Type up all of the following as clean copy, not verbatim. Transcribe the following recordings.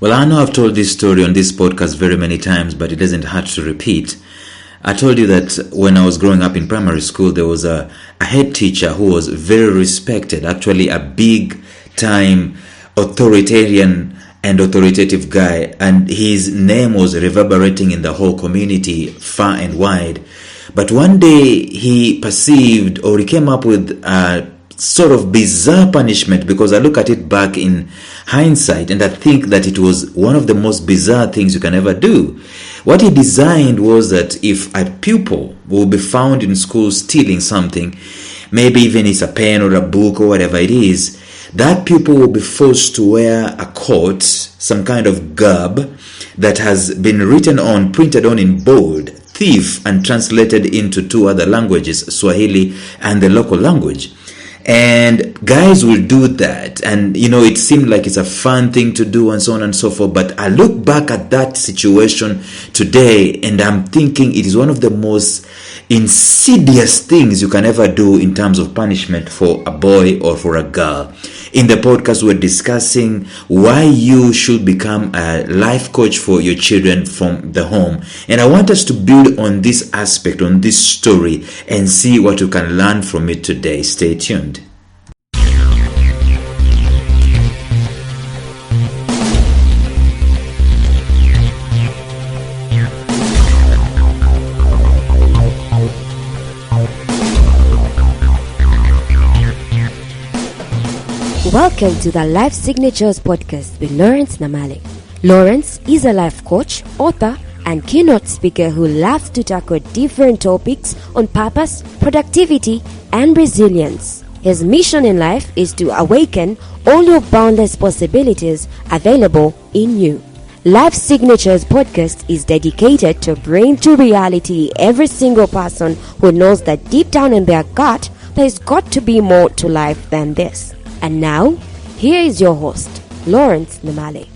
Well, I know I've told this story on this podcast very many times, but it doesn't hurt to repeat. I told you that when I was growing up in primary school, there was a head teacher who was very respected, actually a big-time authoritarian and authoritative guy, and his name was reverberating in the whole community far and wide. But one day he perceived, or he came up with a sort of bizarre punishment, because I look at it back in hindsight and I think that it was one of the most bizarre things you can ever do. What he designed was that if a pupil will be found in school stealing something, maybe even it's a pen or a book or whatever it is, that pupil will be forced to wear a coat, some kind of garb that has been printed on in bold, thief, and translated into two other languages, Swahili and the local language. And guys will do that, and it seemed like it's a fun thing to do and so on and so forth. But I look back at that situation today and I'm thinking it is one of the most insidious things you can ever do in terms of punishment for a boy or for a girl. In the podcast, we're discussing why you should become a life coach for your children from the home. And I want us to build on this aspect, on this story, and see what you can learn from it today. Stay tuned. Welcome to the Life Signatures podcast with Lawrence Namale. Lawrence is a life coach, author, and keynote speaker who loves to tackle different topics on purpose, productivity, and resilience. His mission in life is to awaken all your boundless possibilities available in you. Life Signatures podcast is dedicated to bring to reality every single person who knows that deep down in their gut, there's got to be more to life than this. And now, here is your host, Lawrence Namale.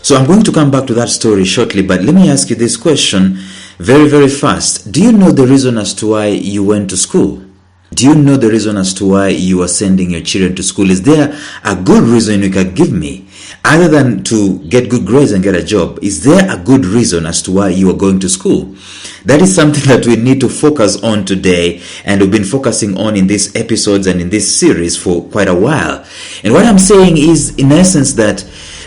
So I'm going to come back to that story shortly, but let me ask you this question very, very fast. Do you know the reason as to why you went to school? Do you know the reason as to why you are sending your children to school? Is there a good reason you can give me? Other than to get good grades and get a job, is there a good reason as to why you are going to school? That is something that we need to focus on today, and we've been focusing on in these episodes and in this series for quite a while. And what I'm saying is, in essence, that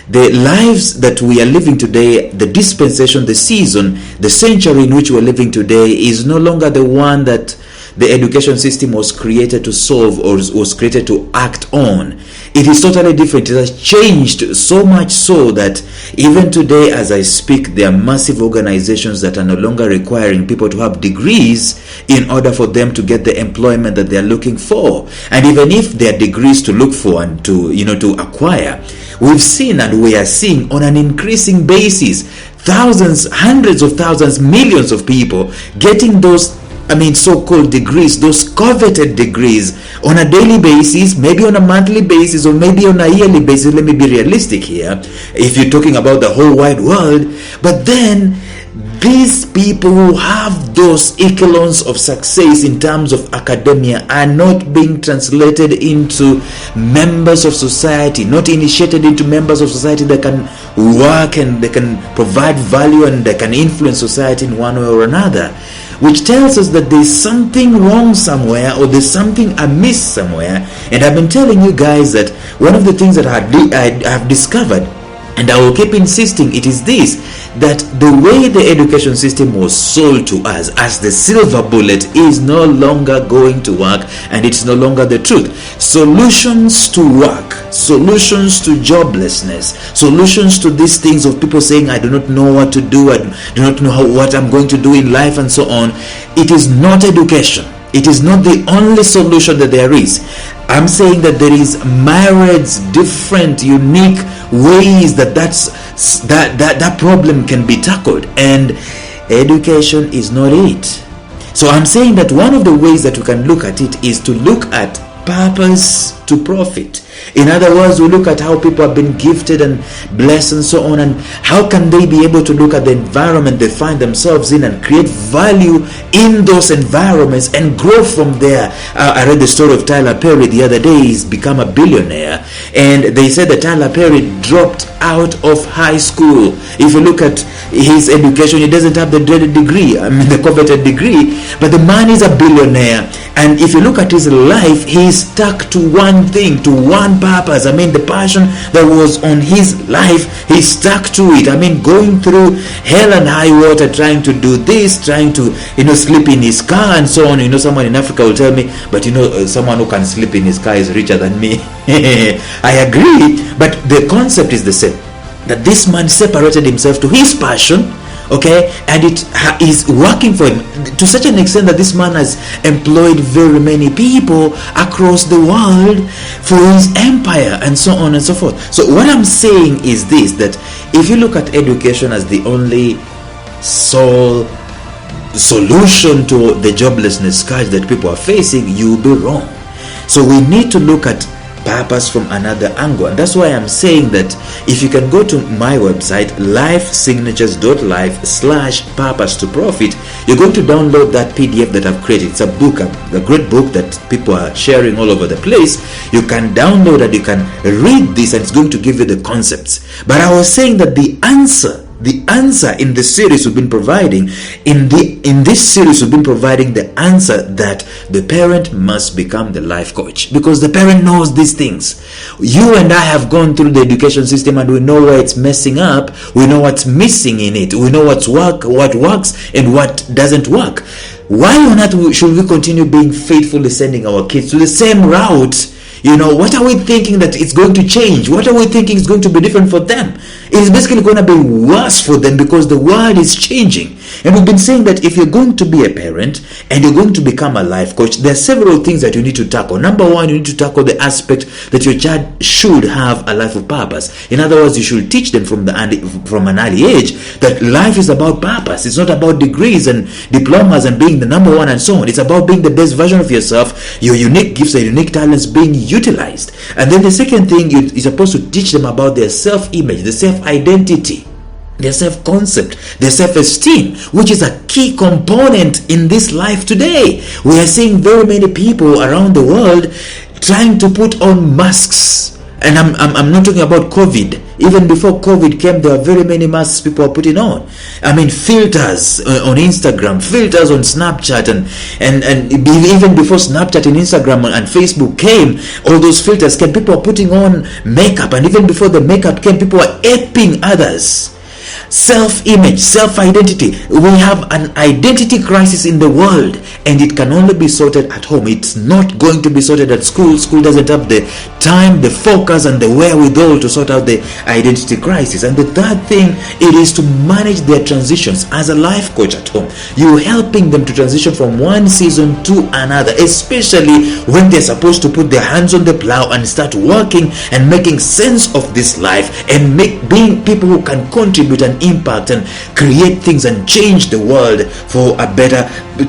the lives that we are living today, the dispensation, the season, the century in which we're living today is no longer the one that the education system was created to solve or was created to act on. It is totally different. It has changed so much so that even today as I speak, there are massive organizations that are no longer requiring people to have degrees in order for them to get the employment that they are looking for. And even if they are degrees to look for and to acquire, we've seen and we are seeing on an increasing basis thousands, hundreds of thousands, millions of people getting those so-called degrees, those coveted degrees on a daily basis, maybe on a monthly basis, or maybe on a yearly basis. Let me be realistic here, if you're talking about the whole wide world. But then these people who have those echelons of success in terms of academia are not being translated into members of society, not initiated into members of society that can work and they can provide value and they can influence society in one way or another, which tells us that there's something wrong somewhere, or there's something amiss somewhere. And I've been telling you guys that one of the things that I have discovered, and I will keep insisting, it is this, that the way the education system was sold to us as the silver bullet is no longer going to work, and it's no longer the truth. Solutions to work, solutions to joblessness, solutions to these things of people saying, I do not know what to do, I do not know what I'm going to do in life and so on. It is not education. It is not the only solution that there is. I'm saying that there is myriads, different, unique ways that problem can be tackled, and education is not it. So I'm saying that one of the ways that we can look at it is to look at purpose to profit. In other words, we look at how people have been gifted and blessed and so on, and how can they be able to look at the environment they find themselves in and create value in those environments and grow from there. I read the story of Tyler Perry the other day. He's become a billionaire, and they said that Tyler Perry dropped out of high school. If you look at his education, he doesn't have the dreaded degree, the coveted degree, but the man is a billionaire. And if you look at his life, he's stuck to one thing, to one purpose. The passion that was on his life, he stuck to it. Going through hell and high water, trying to do this, trying to, sleep in his car and so on. Someone in Africa will tell me, but someone who can sleep in his car is richer than me. I agree, but the concept is the same. That this man separated himself to his passion, okay, and it is working for him to such an extent that this man has employed very many people across the world for his empire and so on and so forth. So what I'm saying is this, that if you look at education as the only sole solution to the joblessness scourge that people are facing, you'll be wrong. So we need to look at purpose from another angle, and that's why I'm saying that if you can go to my website lifesignatures.life/purpose to profit, you're going to download that PDF that I've created. It's a book, a great book that people are sharing all over the place. You can download it, you can read this, and it's going to give you the concepts. But I was saying that the answer in the series we've been providing, in this series we've been providing the answer that the parent must become the life coach, because the parent knows these things. You and I have gone through the education system, and we know where it's messing up. We know what's missing in it. We know what works and what doesn't work. Why on earth should we continue being faithfully sending our kids to the same route? What are we thinking that it's going to change? What are we thinking is going to be different for them? It is basically going to be worse for them because the world is changing. And we've been saying that if you're going to be a parent and you're going to become a life coach, there are several things that you need to tackle. Number one, you need to tackle the aspect that your child should have a life of purpose. In other words, you should teach them from an early age that life is about purpose. It's not about degrees and diplomas and being the number one and so on. It's about being the best version of yourself, your unique gifts and unique talents being utilized. And then the second thing, you're supposed to teach them about their self-image, the self-identity, their self-concept, their self-esteem, which is a key component in this life today. We are seeing very many people around the world trying to put on masks. And I'm not talking about COVID. Even before COVID came, there were very many masks people are putting on. Filters on Instagram, filters on Snapchat, and even before Snapchat and Instagram and Facebook came, all those filters came. People are putting on makeup, and even before the makeup came, people were aping others. Self-image, self-identity. We have an identity crisis in the world, and it can only be sorted at home. It's not going to be sorted at school. School doesn't have the time, the focus, and the wherewithal to sort out the identity crisis. And the third thing, it is to manage their transitions as a life coach at home. You're helping them to transition from one season to another, especially when they're supposed to put their hands on the plow and start working and making sense of this life and being people who can contribute and impact and create things and change the world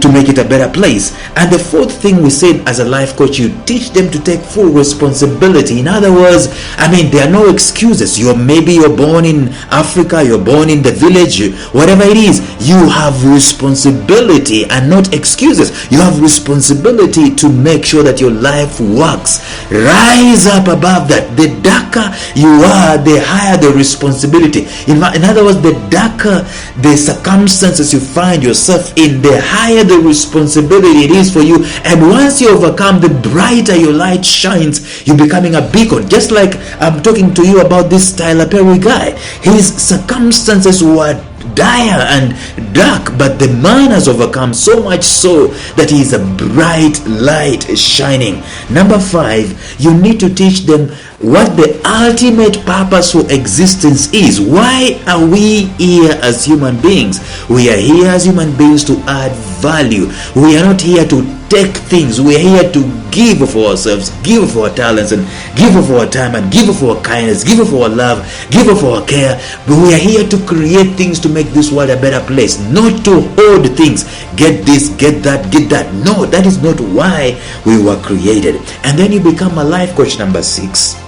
to make it a better place. And the fourth thing we said, as a life coach, you teach them to take full responsibility. In other words, there are no excuses. Maybe you're born in Africa, you're born in the village, whatever it is, you have responsibility and not excuses. You have responsibility to make sure that your life works. Rise up above that. The darker you are, the higher the responsibility. In other words, the darker the circumstances you find yourself in, the higher the responsibility it is for you. And once you overcome, the brighter your light shines. You're becoming a beacon. Just like I'm talking to you about this Tyler Perry guy. His circumstances were dire and dark, but the man has overcome, so much so that he is a bright light shining. Number 5, you need to teach them what the ultimate purpose for existence is. Why are we here as human beings? We are here as human beings to add value. We are not here to take things. We are here to give of ourselves, give of our talents, and give of our time, and give of our kindness, give of our love, give of our care. But we are here to create things to make this world a better place, not to hold things. Get this, get that, get that. No, that is not why we were created. And then you become a life coach, number 6.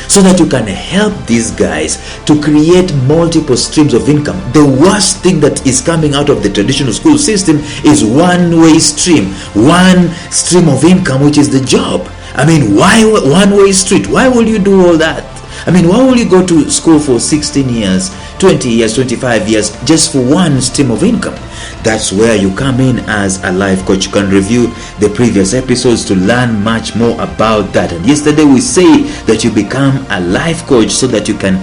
So that you can help these guys to create multiple streams of income. The worst thing that is coming out of the traditional school system is one-way stream. One stream of income, which is the job. I mean, why one-way street? Why will you do all that? I mean, why will you go to school for 16 years, 20 years, 25 years, just for one stream of income? That's where you come in as a life coach. You can review the previous episodes to learn much more about that. And yesterday we say that you become a life coach so that you can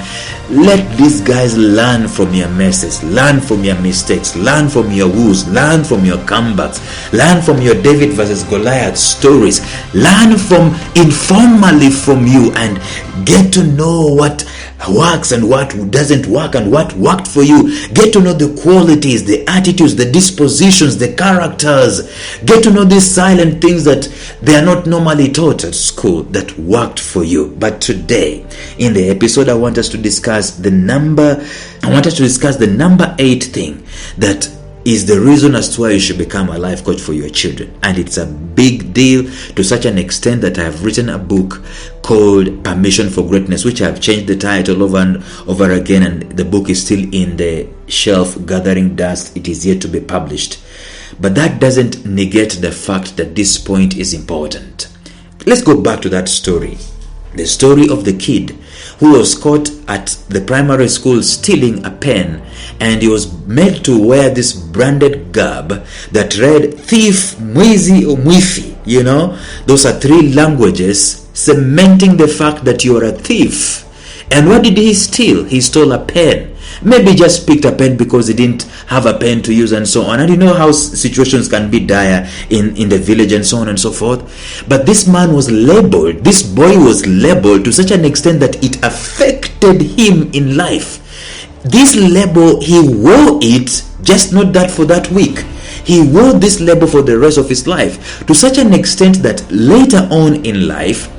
let these guys learn from your messes, learn from your mistakes, learn from your woes, learn from your comebacks, learn from your David versus Goliath stories, learn from informally from you, and get to know what works and what doesn't work and what worked for you. Get to know the qualities, the attitudes, the dispositions, the characters. Get to know these silent things that they are not normally taught at school that worked for you. But today in the episode, I want us to discuss the number 8 thing that is the reason as to why you should become a life coach for your children. And it's a big deal to such an extent that I have written a book called Permission for Greatness, which I have changed the title over and over again, and the book is still in the shelf gathering dust. It is yet to be published. But that doesn't negate the fact that this point is important. Let's go back to that story. The story of the kid who was caught at the primary school stealing a pen, and he was made to wear this branded garb that read thief, mwizi, or mwifi. You know, those are 3 languages cementing the fact that you are a thief. And what did he steal? He stole a pen. Maybe just picked a pen because he didn't have a pen to use and so on. And you know how situations can be dire in the village and so on and so forth. But this man was labeled, this boy was labeled to such an extent that it affected him in life. This label, he wore it, just not that for that week. He wore this label for the rest of his life, to such an extent that later on in life,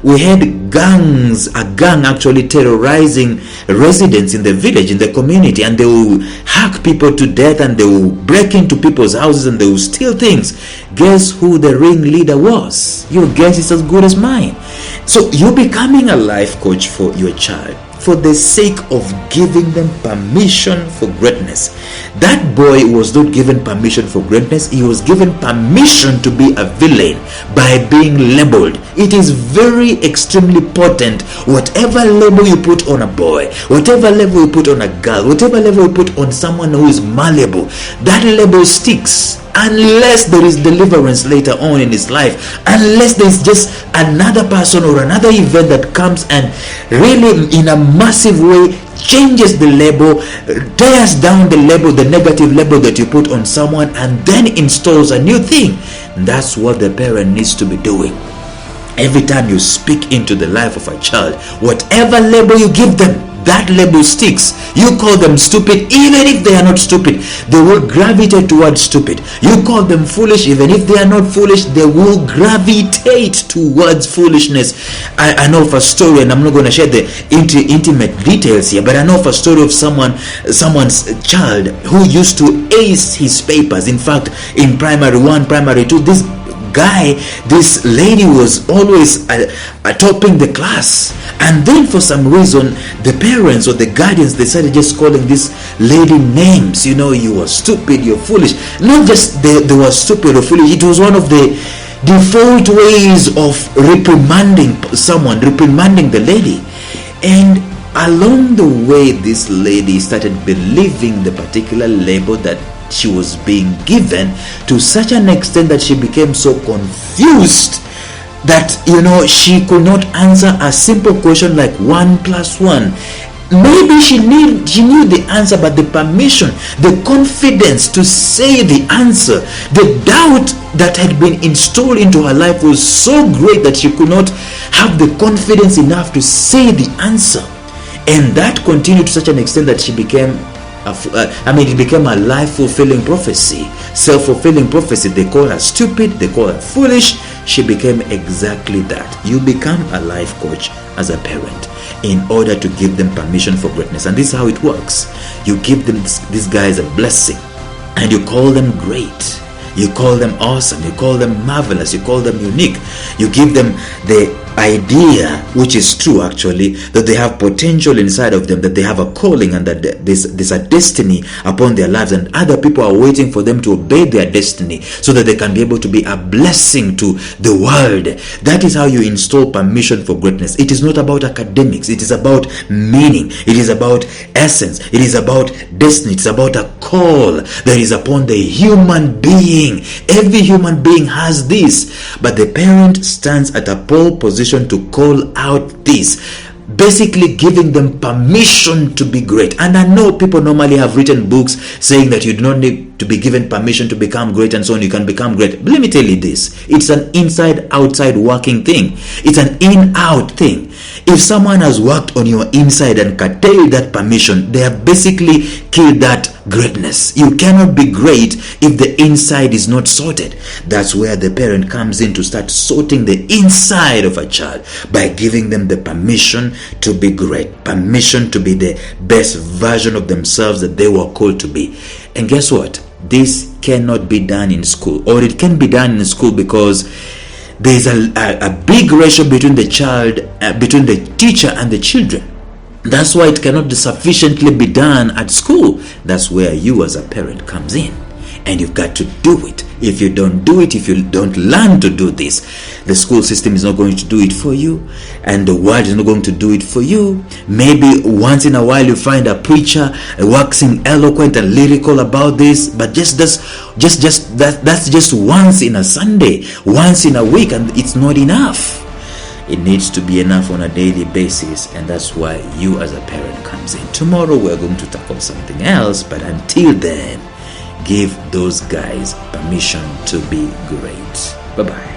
we had a gang actually terrorizing residents in the village, in the community, and they will hack people to death, and they will break into people's houses, and they will steal things. Guess who the ringleader was? Your guess is as good as mine. So you're becoming a life coach for your child for the sake of giving them permission for greatness. That boy was not given permission for greatness. He was given permission to be a villain by being labeled. It is very extremely important. Whatever label you put on a boy, whatever label you put on a girl, whatever label you put on someone who is malleable, that label sticks. Unless there is deliverance later on in his life, unless there is just another person or another event that comes and really in a massive way changes the label, tears down the label, the negative label that you put on someone, and then installs a new thing. That's what the parent needs to be doing. Every time you speak into the life of a child, whatever label you give them, that label sticks. You call them stupid, even if they are not stupid, they will gravitate towards stupid. You call them foolish, even if they are not foolish, they will gravitate towards foolishness. I know of a story, and I'm not going to share the intimate details here, but I know of a story of someone's child who used to ace his papers. In fact, in primary 1, primary 2, this lady was always topping the class, and then for some reason the parents or the guardians decided just calling this lady names. You know, you are stupid, you're foolish. Not just they were stupid or foolish, it was one of the default ways of reprimanding someone, reprimanding the lady. And along the way, this lady started believing the particular label that she was being given, to such an extent that she became so confused that, you know, she could not answer a simple question like 1 + 1. Maybe she knew the answer, but the permission, the confidence to say the answer, the doubt that had been installed into her life was so great that she could not have the confidence enough to say the answer. And that continued to such an extent that she became it became a life-fulfilling prophecy, self-fulfilling prophecy. They call her stupid, they call her foolish. She became exactly that. You become a life coach as a parent in order to give them permission for greatness. And this is how it works. You give them these guys a blessing, and you call them great. You call them awesome. You call them marvelous. You call them unique. You give them the idea, which is true actually, that they have potential inside of them, that they have a calling, and that there's a destiny upon their lives, and other people are waiting for them to obey their destiny so that they can be able to be a blessing to the world. That is how you install permission for greatness. It is not about academics. It is about meaning. It is about essence. It is about destiny. It's about a call that is upon the human being. Every human being has this, but the parent stands at a pole position to call out this, basically giving them permission to be great. And I know people normally have written books saying that you do not need to be given permission to become great and so on, you can become great. But let me tell you this, it's an inside-outside working thing. It's an in-out thing. If someone has worked on your inside and curtailed that permission, they have basically killed that greatness. You cannot be great if the inside is not sorted. That's where the parent comes in to start sorting the inside of a child by giving them the permission to be great, permission to be the best version of themselves that they were called to be. And guess what? This cannot be done in school, or it can be done in school because there is a big ratio between the child, between the teacher and the children. That's why it cannot sufficiently be done at school. That's where you as a parent comes in, and you've got to do it. If you don't do it, if you don't learn to do this, the school system is not going to do it for you, and the world is not going to do it for you. Maybe once in a while you find a preacher waxing eloquent and lyrical about this, but that's just once in a Sunday, once in a week, and it's not enough. It needs to be enough on a daily basis, and that's why you as a parent comes in. Tomorrow we're going to tackle something else, but until then, give those guys permission to be great. Bye-bye.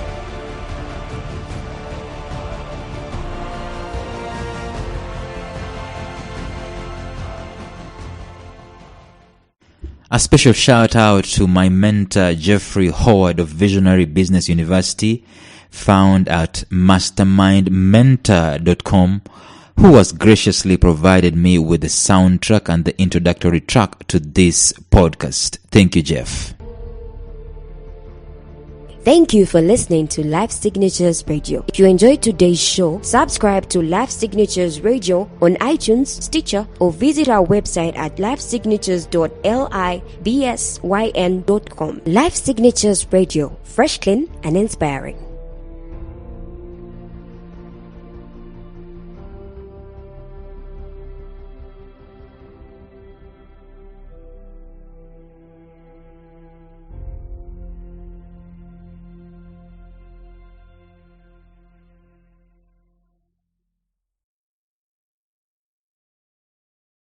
A special shout out to my mentor Jeffrey Howard of Visionary Business University, found at mastermindmentor.com, who has graciously provided me with the soundtrack and the introductory track to this podcast. Thank you, Jeff. Thank you for listening to Life Signatures Radio. If you enjoyed today's show, subscribe to Life Signatures Radio on iTunes, Stitcher, or visit our website at lifesignatures.libsyn.com. Life Signatures Radio, fresh, clean, and inspiring.